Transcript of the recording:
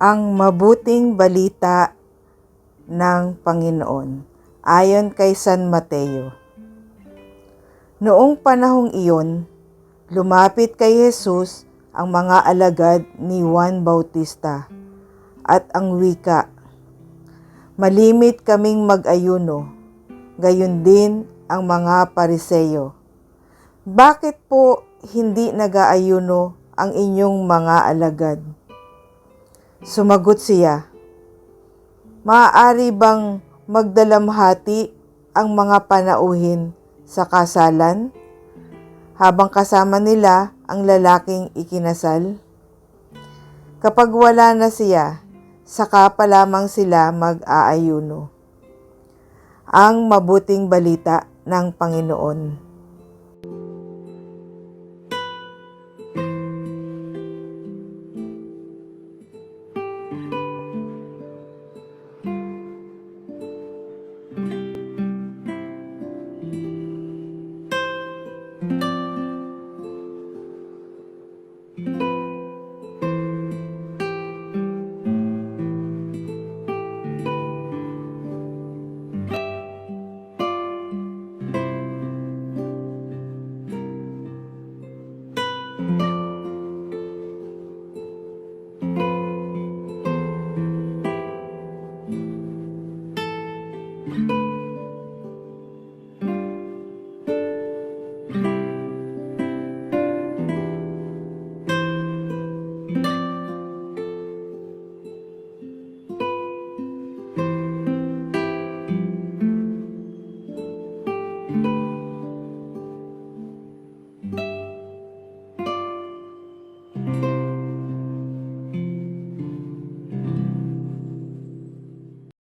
Ang mabuting balita ng Panginoon ayon kay San Mateo. Noong panahong iyon, lumapit kay Jesus ang mga alagad ni Juan Bautista at ang wika, "Malimit kaming mag-ayuno, gayon din ang mga Pariseo. Bakit po hindi nag-aayuno ang inyong mga alagad?" Sumagot siya, "Maaari bang magdalamhati ang mga panauhin sa kasalan habang kasama nila ang lalaking ikinasal? Kapag wala na siya, saka pa lamang sila mag-aayuno." Ang mabuting balita ng Panginoon.